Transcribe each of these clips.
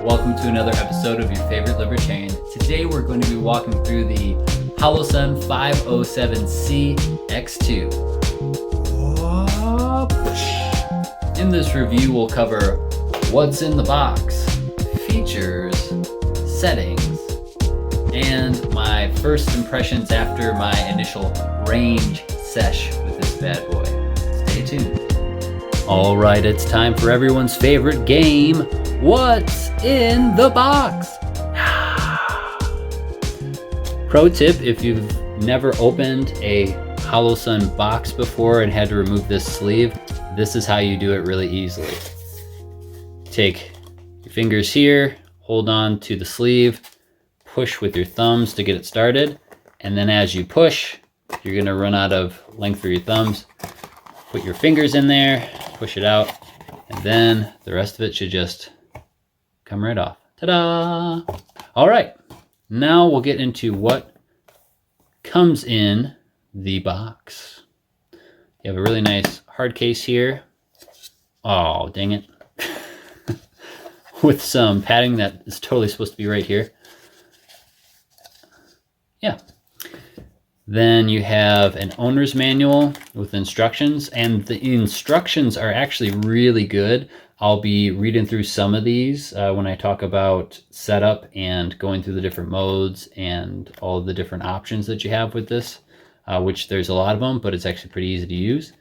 Welcome to another episode of your favorite libertarian. Today we're going to be walking through the Holosun 507c-X2. In this review we'll cover what's in the box, features, settings, and my first impressions after my initial range sesh with this bad boy. Stay tuned. Alright, it's time for everyone's favorite game, What's in the Box? Pro tip, if you've never opened a Holosun box before and had to remove this sleeve, this is how you do it really easily. Take your fingers here, hold on to the sleeve, push with your thumbs to get it started, and then as you push, you're going to run out of length for your thumbs. Put your fingers in there, push it out, and then the rest of it should just come right off. Ta-da! All right, now we'll get into what comes in the box. You have a really nice hard case here. Oh, dang it. With some padding that is totally supposed to be right here. Yeah. Then you have an owner's manual with instructions, and the instructions are actually really good. I'll be reading through some of these when I talk about setup and going through the different modes and all of the different options that you have with this, which there's a lot of them, but it's actually pretty easy to use,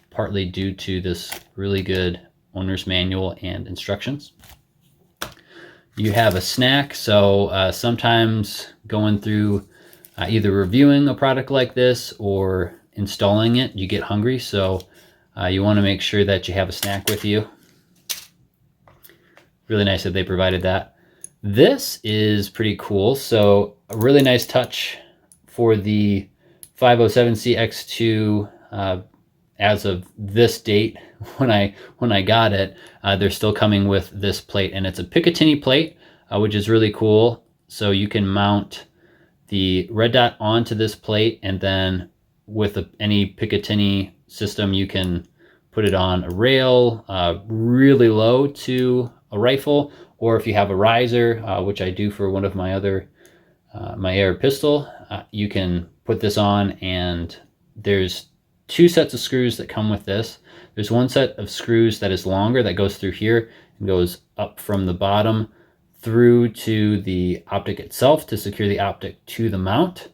partly due to this really good owner's manual and instructions. You have a snack, so sometimes going through either reviewing a product like this or installing it, you get hungry, so you want to make sure that you have a snack with you. Really nice that they provided that. This is pretty cool. So a really nice touch for the 507c-X2 as of this date when I got it. They're still coming with this plate, and it's a Picatinny plate, which is really cool. So you can mount the red dot onto this plate, and then with any Picatinny system you can put it on a rail really low to a rifle, or if you have a riser, which I do for one of my other my air pistol, you can put this on, and there's two sets of screws that come with this. There's one set of screws that is longer that goes through here and goes up from the bottom through to the optic itself to secure the optic to the mount.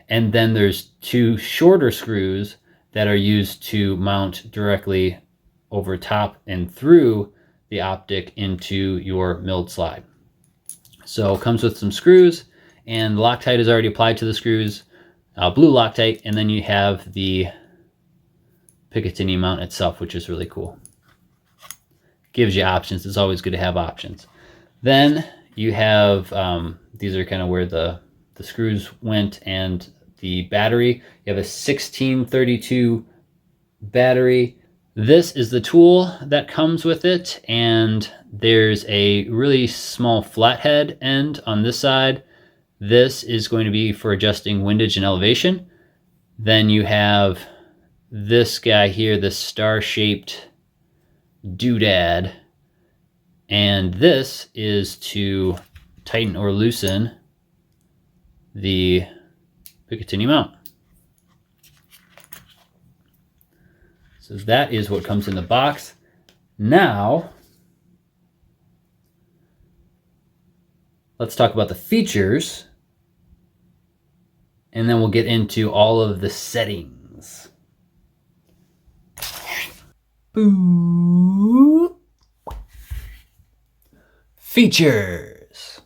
And then there's two shorter screws that are used to mount directly over top and through the optic into your milled slide. So it comes with some screws, and Loctite is already applied to the screws, blue Loctite, and then you have the Picatinny mount itself, which is really cool. Gives you options. It's always good to have options. Then you have, these are kind of where the screws went, and the battery. You have a 1632 battery. This is the tool that comes with it, and there's a really small flathead end on this side. This is going to be for adjusting windage and elevation. Then you have this guy here, this star-shaped doodad, and this is to tighten or loosen the Picatinny mount. So that is what comes in the box. Now, let's talk about the features, and then we'll get into all of the settings. Boo. Features.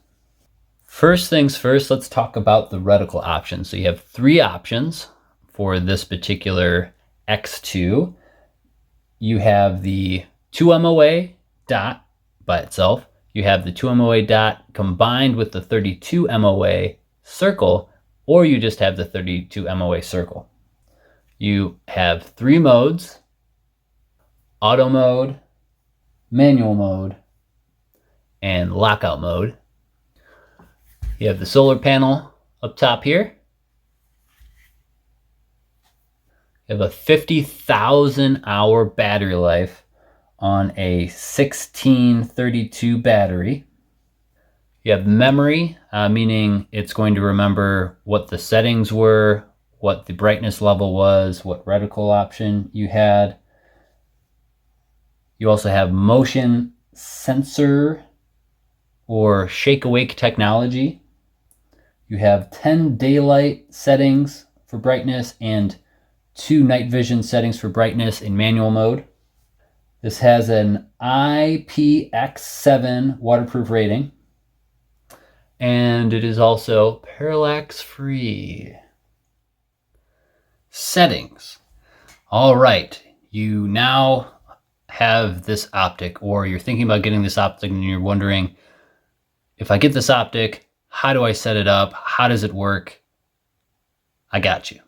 First things first, let's talk about the reticle options. So you have three options for this particular X2. You have the 2 MOA dot by itself. You have the 2 MOA dot combined with the 32 MOA circle, or you just have the 32 MOA circle. You have three modes: auto mode, manual mode, and lockout mode. You have the solar panel up top here. You have a 50,000 hour battery life on a 1632 battery. You have memory, meaning it's going to remember what the settings were, what the brightness level was, what reticle option you had. You also have motion sensor or shake awake technology. You have 10 daylight settings for brightness and 2 night vision settings for brightness in manual mode. This has an IPX7 waterproof rating, and it is also parallax free. Settings. All right, you now have this optic, or you're thinking about getting this optic and you're wondering, if I get this optic, how do I set it up? How does it work? I got you.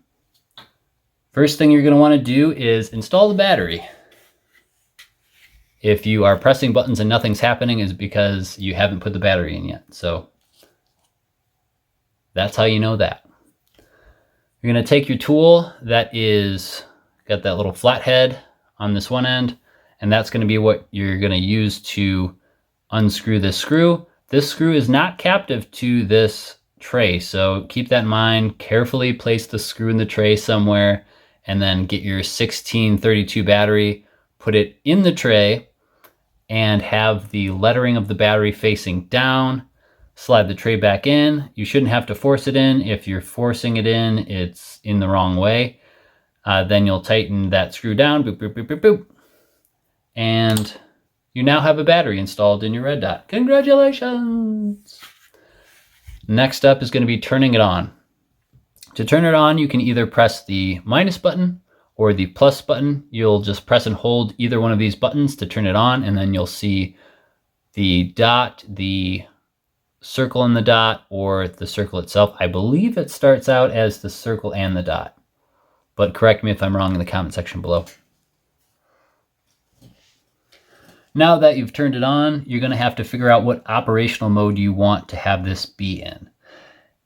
First thing you're going to want to do is install the battery. If you are pressing buttons and nothing's happening, is because you haven't put the battery in yet. So that's how you know that. You're going to take your tool that is got that little flathead on this one end, and that's going to be what you're going to use to unscrew this screw. This screw is not captive to this tray, so keep that in mind. Carefully place the screw in the tray somewhere, and then get your 1632 battery, put it in the tray, and have the lettering of the battery facing down. Slide the tray back in. You shouldn't have to force it in. If you're forcing it in, it's in the wrong way. Then you'll tighten that screw down, boop, boop, boop, boop, boop. And you now have a battery installed in your red dot. Congratulations! Next up is going to be turning it on. To turn it on, you can either press the minus button or the plus button. You'll just press and hold either one of these buttons to turn it on, and then you'll see the dot, the circle and the dot, or the circle itself. I believe it starts out as the circle and the dot, but correct me if I'm wrong in the comment section below. Now that you've turned it on, you're going to have to figure out what operational mode you want to have this be in.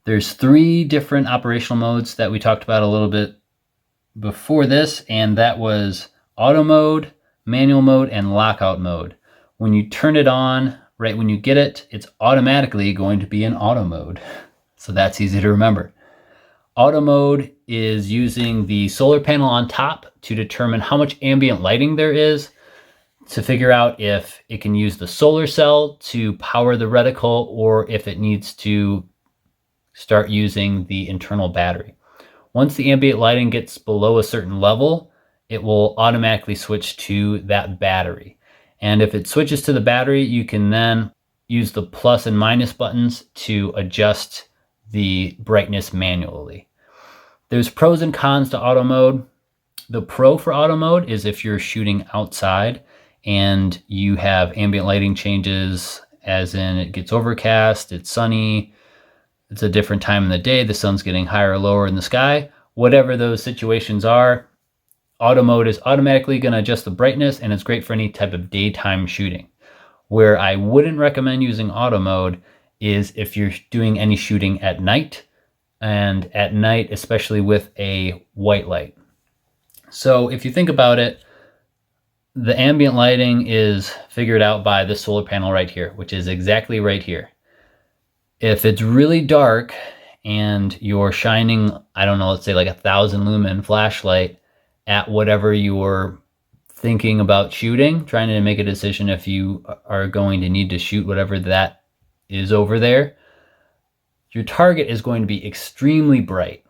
There's 3 different operational modes that we talked about a little bit before this, and that was auto mode, manual mode, and lockout mode. When you turn it on, right when you get it, it's automatically going to be in auto mode. So that's easy to remember. Auto mode is using the solar panel on top to determine how much ambient lighting there is, to figure out if it can use the solar cell to power the reticle or if it needs to start using the internal battery. Once the ambient lighting gets below a certain level, it will automatically switch to that battery. And if it switches to the battery, you can then use the plus and minus buttons to adjust the brightness manually. There's pros and cons to auto mode. The pro for auto mode is if you're shooting outside and you have ambient lighting changes, as in it gets overcast, it's sunny, it's a different time in the day, the sun's getting higher or lower in the sky. Whatever those situations are, auto mode is automatically going to adjust the brightness, and it's great for any type of daytime shooting. Where I wouldn't recommend using auto mode is if you're doing any shooting at night, and at night, especially with a white light. So if you think about it, the ambient lighting is figured out by this solar panel right here, which is exactly right here. If it's really dark and you're shining, I don't know, let's say like 1,000 lumen flashlight at whatever you're thinking about shooting, trying to make a decision if you are going to need to shoot whatever that is over there, your target is going to be extremely bright.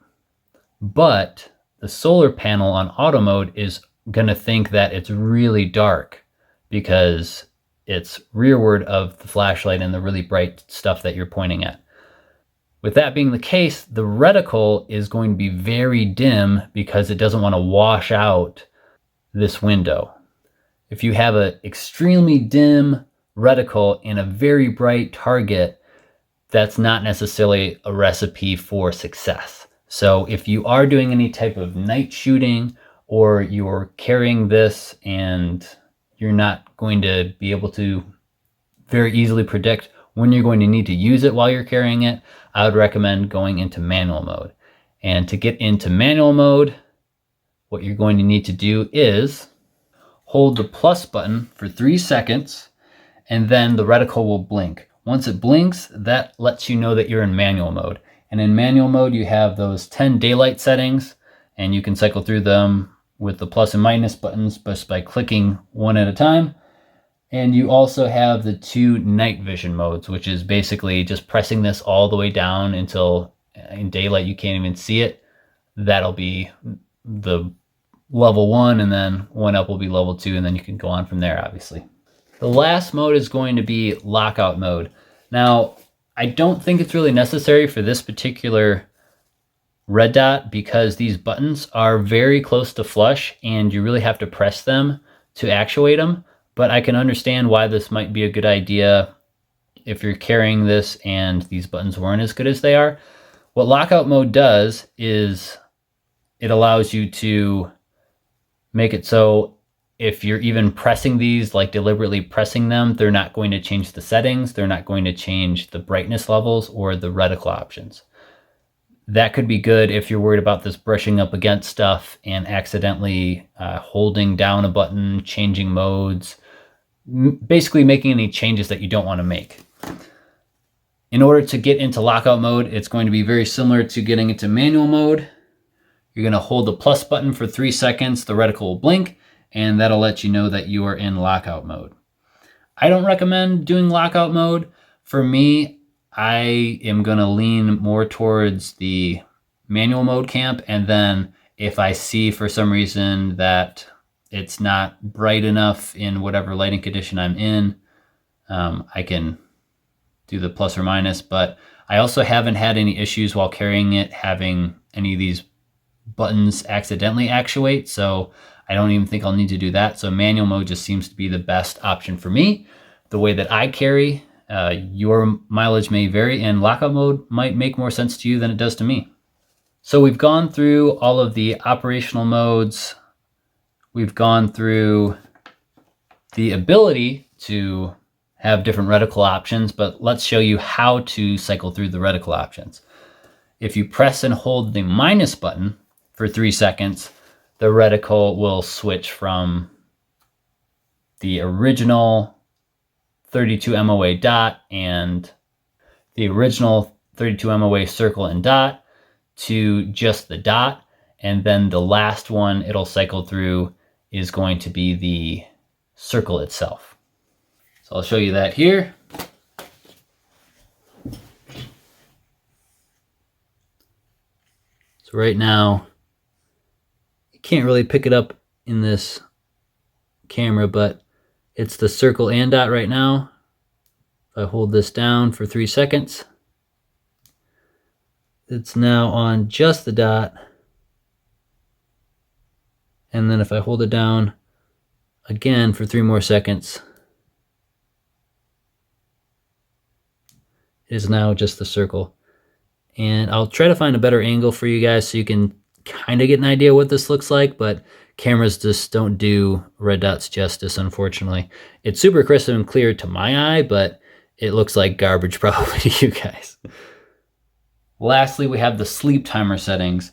But the solar panel on auto mode is going to think that it's really dark because it's rearward of the flashlight and the really bright stuff that you're pointing at. With that being the case, the reticle is going to be very dim because it doesn't want to wash out this window. If you have an extremely dim reticle in a very bright target, that's not necessarily a recipe for success. So if you are doing any type of night shooting, or you're carrying this and you're not going to be able to very easily predict when you're going to need to use it while you're carrying it, I would recommend going into manual mode. And to get into manual mode, what you're going to need to do is hold the plus button for 3 seconds, and then the reticle will blink. Once it blinks, that lets you know that you're in manual mode. And in manual mode, you have those 10 daylight settings, and you can cycle through them with the plus and minus buttons just by clicking one at a time. And you also have the 2 night vision modes, which is basically just pressing this all the way down until in daylight you can't even see it. That'll be the level 1, and then one up will be level 2, and then you can go on from there, obviously. The last mode is going to be lockout mode. Now, I don't think it's really necessary for this particular red dot because these buttons are very close to flush and you really have to press them to actuate them. But I can understand why this might be a good idea if you're carrying this and these buttons weren't as good as they are. What lockout mode does is it allows you to make it so if you're even pressing these, like deliberately pressing them, they're not going to change the settings, they're not going to change the brightness levels or the reticle options. That could be good if you're worried about this brushing up against stuff and accidentally holding down a button, changing modes, basically making any changes that you don't want to make. In order to get into lockout mode, it's going to be very similar to getting into manual mode. You're going to hold the plus button for 3 seconds, the reticle will blink, and that'll let you know that you are in lockout mode. I don't recommend doing lockout mode. For me, I am going to lean more towards the manual mode camp, and then if I see for some reason that it's not bright enough in whatever lighting condition I'm in, I can do the plus or minus. But I also haven't had any issues while carrying it having any of these buttons accidentally actuate, so I don't even think I'll need to do that. So manual mode just seems to be the best option for me. The way that I carry, your mileage may vary, and lockout mode might make more sense to you than it does to me. So we've gone through all of the operational modes. We've gone through the ability to have different reticle options, but let's show you how to cycle through the reticle options. If you press and hold the minus button for 3 seconds, the reticle will switch from the original 32 MOA dot and the original 32 MOA circle and dot to just the dot. And then the last one it'll cycle through is going to be the circle itself. So I'll show you that here. So right now, you can't really pick it up in this camera, but it's the circle and dot right now. If I hold this down for 3 seconds, it's now on just the dot. And then if I hold it down again for 3 more seconds, it is now just the circle. And I'll try to find a better angle for you guys so you can kind of get an idea what this looks like, but cameras just don't do red dots justice, unfortunately. It's super crisp and clear to my eye, but it looks like garbage probably to you guys. Lastly, we have the sleep timer settings.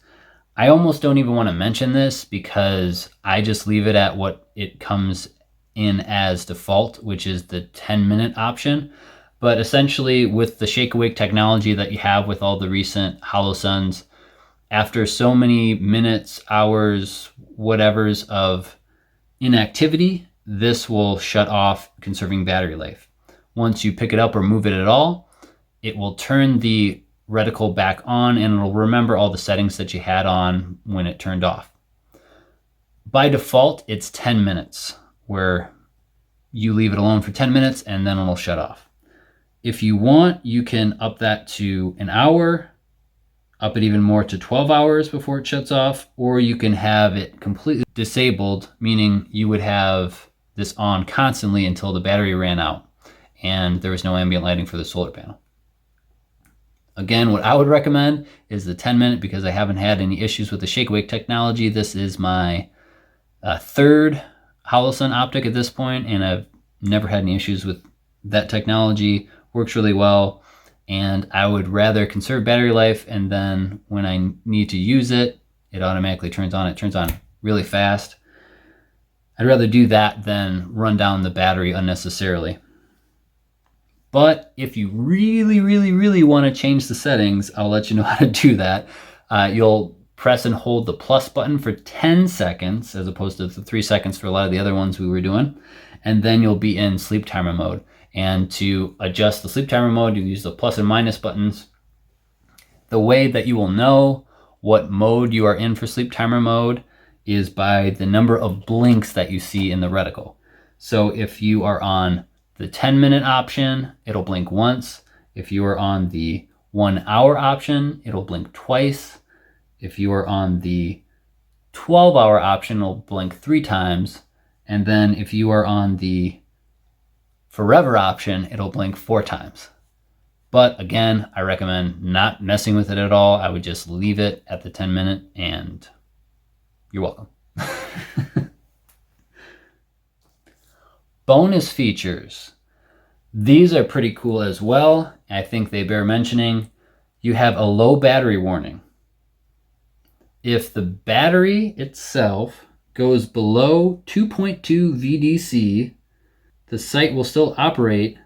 I almost don't even want to mention this because I just leave it at what it comes in as default, which is the 10-minute option. But essentially, with the shake awake technology that you have with all the recent Holosuns, after so many minutes, hours, whatevers of inactivity, this will shut off, conserving battery life. Once you pick it up or move it at all, it will turn the reticle back on and it'll remember all the settings that you had on when it turned off. By default, it's 10 minutes where you leave it alone for 10 minutes and then it'll shut off. If you want, you can up that to an hour, up it even more to 12 hours before it shuts off, or you can have it completely disabled, meaning you would have this on constantly until the battery ran out and there was no ambient lighting for the solar panel. Again, what I would recommend is the 10-minute because I haven't had any issues with the shake awake technology. This is my third Holosun optic at this point, and I've never had any issues with that technology. Works really well, and I would rather conserve battery life, and then when I need to use it, it automatically turns on. It turns on really fast. I'd rather do that than run down the battery unnecessarily. But if you really want to change the settings, I'll let you know how to do that. You'll press and hold the plus button for 10 seconds as opposed to the 3 seconds for a lot of the other ones we were doing. And then you'll be in sleep timer mode. And to adjust the sleep timer mode, you use the plus and minus buttons. The way that you will know what mode you are in for sleep timer mode is by the number of blinks that you see in the reticle. So if you are on the 10-minute option, it'll blink once. If you are on the 1 hour option, it'll blink twice. If you are on the 12-hour option, it'll blink 3 times. And then if you are on the forever option, it'll blink 4 times. But again, I recommend not messing with it at all. I would just leave it at the 10-minute and you're welcome. Bonus features. These are pretty cool as well. I think they bear mentioning. You have a low battery warning. If the battery itself goes below 2.2 VDC, the site will still operate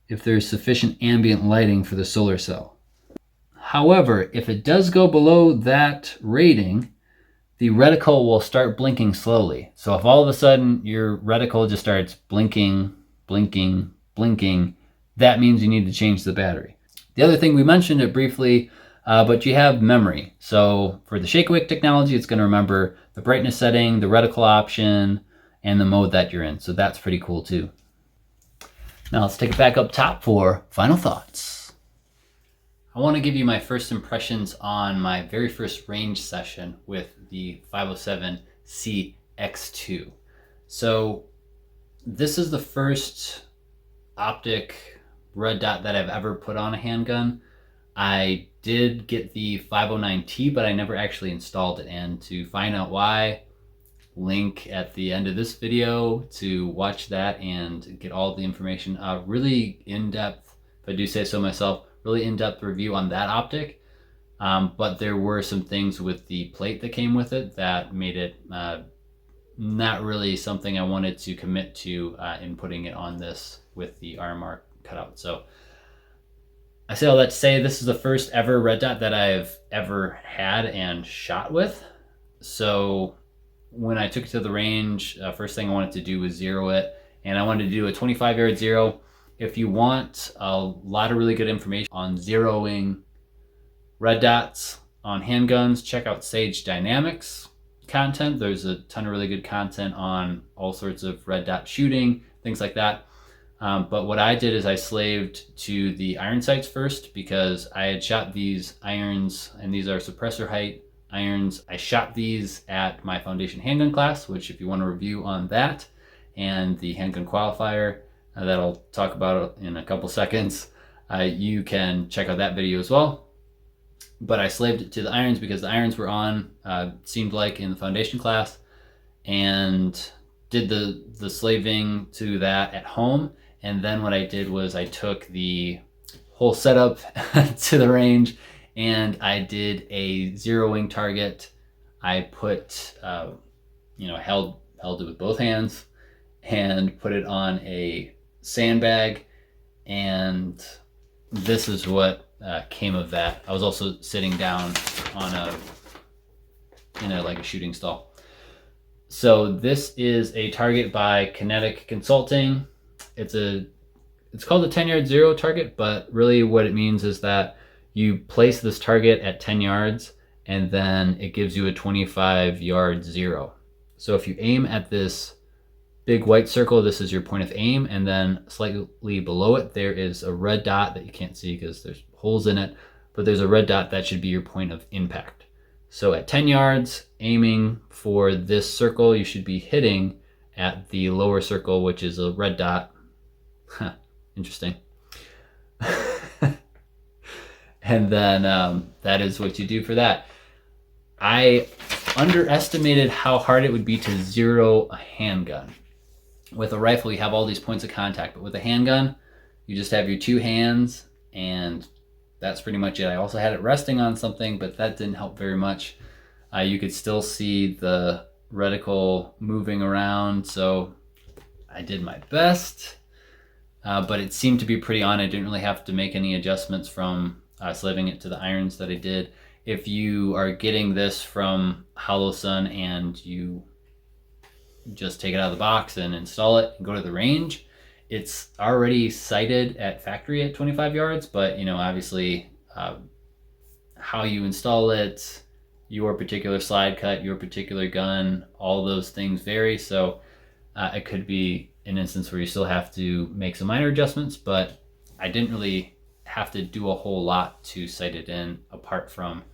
if there's sufficient ambient lighting for the solar cell. However, if it does go below that rating, the reticle will start blinking slowly. So if all of a sudden your reticle just starts blinking, that means you need to change the battery. The other thing, we mentioned it briefly, but you have memory. So for the Shake Awake technology, it's going to remember the brightness setting, the reticle option, and the mode that you're in. So that's pretty cool too. Now let's take it back up top for final thoughts. I want to give you my first impressions on my very first range session with the 507c-X2. So this is the first optic red dot that I've ever put on a handgun. I did get the 509T, but I never actually installed it. And to find out why, link at the end of this video to watch that and get all the information. Really in-depth, if I do say so myself, really in-depth review on that optic. But there were some things with the plate that came with it that made it not really something I wanted to commit to in putting it on this with the RMR cutout. So I say all that to say this is the first ever red dot that I've ever had and shot with. So when I took it to the range, first thing I wanted to do was zero it, and I wanted to do a 25-yard zero. If you want a lot of really good information on zeroing red dots on handguns, check out Sage Dynamics content. There's a ton of really good content on all sorts of red dot shooting, things like that. But what I did is I slaved to the iron sights first because I had shot these irons, and these are suppressor height irons. I shot these at my foundation handgun class, which if you want a review on that and the handgun qualifier that I'll talk about in a couple seconds, you can check out that video as well. But I slaved it to the irons because the irons were on, seemed like, in the foundation class, and did the slaving to that at home. And then what I did was I took the whole setup to the range and I did a zeroing target. I put, held it with both hands and put it on a sandbag, and this is what came of that. I was also sitting down on in a shooting stall. So this is a target by Kinetic Consulting. It's called a 10-yard zero target, but really what it means is that you place this target at 10 yards and then it gives you a 25-yard zero. So if you aim at this big white circle, this is your point of aim, and then slightly below it there is a red dot that you can't see because there's holes in it, but there's a red dot that should be your point of impact. So at 10 yards, aiming for this circle, you should be hitting at the lower circle, which is a red dot. Interesting. And then that is what you do for that. I underestimated how hard it would be to zero a handgun. With a rifle, you have all these points of contact, but with a handgun, you just have your two hands, and that's pretty much it. I also had it resting on something, but that didn't help very much. You could still see the reticle moving around, so I did my best. but it seemed to be pretty on. I didn't really have to make any adjustments from slaving it to the irons that I did. If you are getting this from Holosun and you just take it out of the box and install it and go to the range, it's already sighted at factory at 25 yards, but obviously how you install it, your particular slide cut, your particular gun, all those things vary. So it could be an instance where you still have to make some minor adjustments, but I didn't really have to do a whole lot to sight it in, apart from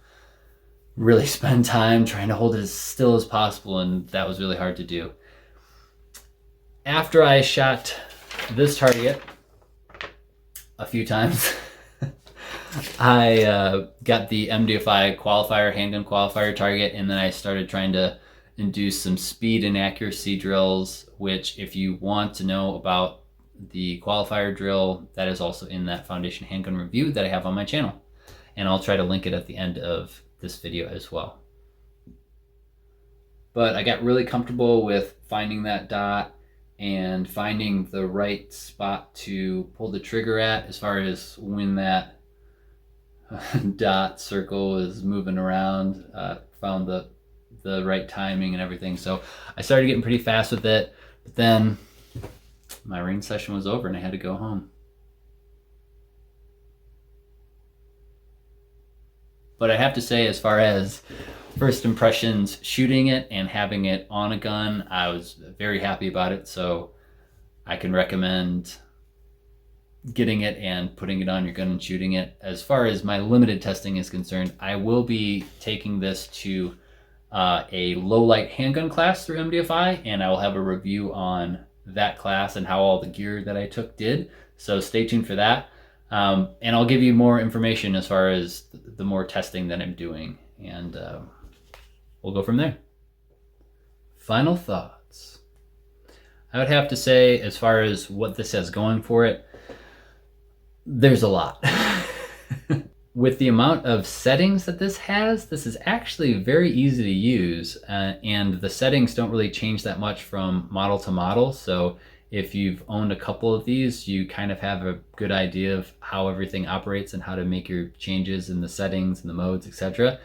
really spend time trying to hold it as still as possible, and that was really hard to do. After I shot this target a few times, I got the MDFI qualifier, handgun qualifier target, and then I started trying to induce some speed and accuracy drills, which if you want to know about the qualifier drill, that is also in that Foundation Handgun review that I have on my channel. And I'll try to link it at the end of this video as well. But I got really comfortable with finding that dot and finding the right spot to pull the trigger at, as far as when that dot circle is moving around. Found the right timing and everything. So I started getting pretty fast with it, but then my range session was over and I had to go home. But I have to say, as far as first impressions shooting it and having it on a gun, I was very happy about it. So I can recommend getting it and putting it on your gun and shooting it. As far as my limited testing is concerned, I will be taking this to a low light handgun class through MDFI, and I will have a review on that class and how all the gear that I took did. So stay tuned for that. And I'll give you more information as far as the more testing that I'm doing, and we'll go from there. Final thoughts. I would have to say, as far as what this has going for it, there's a lot. With the amount of settings that this has, this is actually very easy to use, and the settings don't really change that much from model to model. So if you've owned a couple of these, you kind of have a good idea of how everything operates and how to make your changes in the settings and the modes, etc.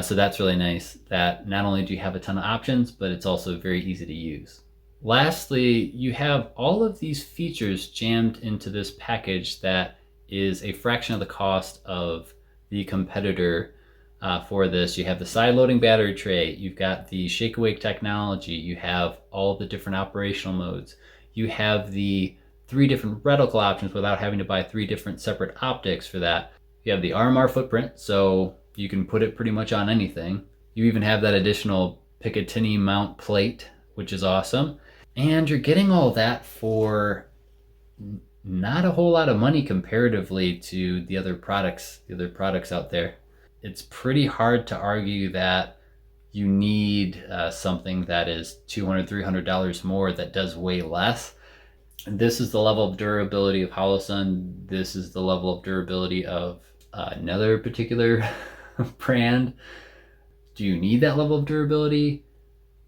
So that's really nice, that not only do you have a ton of options, but it's also very easy to use. Lastly, you have all of these features jammed into this package that is a fraction of the cost of the competitor for this. You have the side loading battery tray, you've got the shake awake technology, you have all the different operational modes, you have the 3 different reticle options without having to buy 3 different separate optics for that. You have the RMR footprint, so you can put it pretty much on anything. You even have that additional Picatinny mount plate, which is awesome. And you're getting all that for not a whole lot of money comparatively to the other products out there. It's pretty hard to argue that you need something that is $200, $300 more that does way less. And this is the level of durability of Holosun. This is the level of durability of another particular brand. Do you need that level of durability?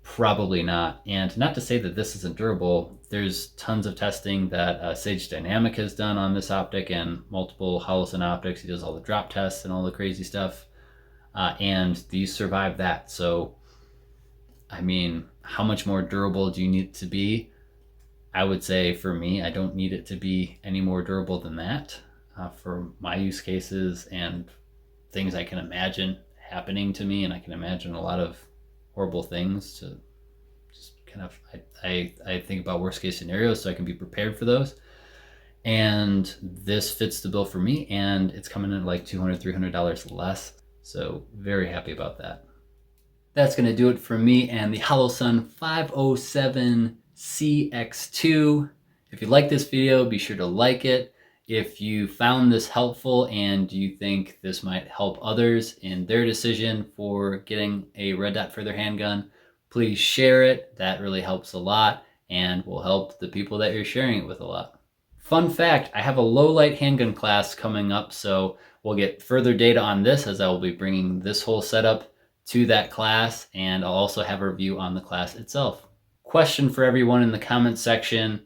Probably not. And not to say that this isn't durable. There's tons of testing that Sage Dynamic has done on this optic and multiple Holosun optics. He does all the drop tests and all the crazy stuff. And these survive that. So, I mean, how much more durable do you need it to be? I would say for me, I don't need it to be any more durable than that for my use cases and things I can imagine happening to me. And I can imagine a lot of horrible things to just kind of, I think about worst case scenarios so I can be prepared for those. And this fits the bill for me, and it's coming in at like $200, $300 less. So very happy about that. That's going to do it for me and the Holosun 507c-X2. If you like this video, be sure to like it. If you found this helpful and you think this might help others in their decision for getting a red dot for their handgun, please share it. That really helps a lot and will help the people that you're sharing it with a lot. Fun fact, I have a low light handgun class coming up, so we'll get further data on this as I will be bringing this whole setup to that class, and I'll also have a review on the class itself. Question for everyone in the comments section: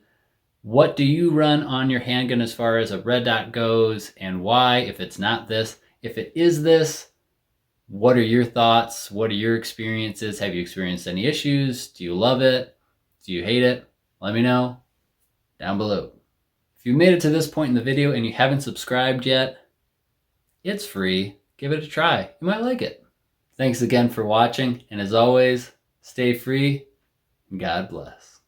What do you run on your handgun as far as a red dot goes, and why? If it's not this, if it is this, what are your thoughts? What are your experiences? Have you experienced any issues? Do you love it? Do you hate it? Let me know down below. If you made it to this point in the video and you haven't subscribed yet, it's free. Give it a try. You might like it. Thanks again for watching, and as always, stay free and God bless.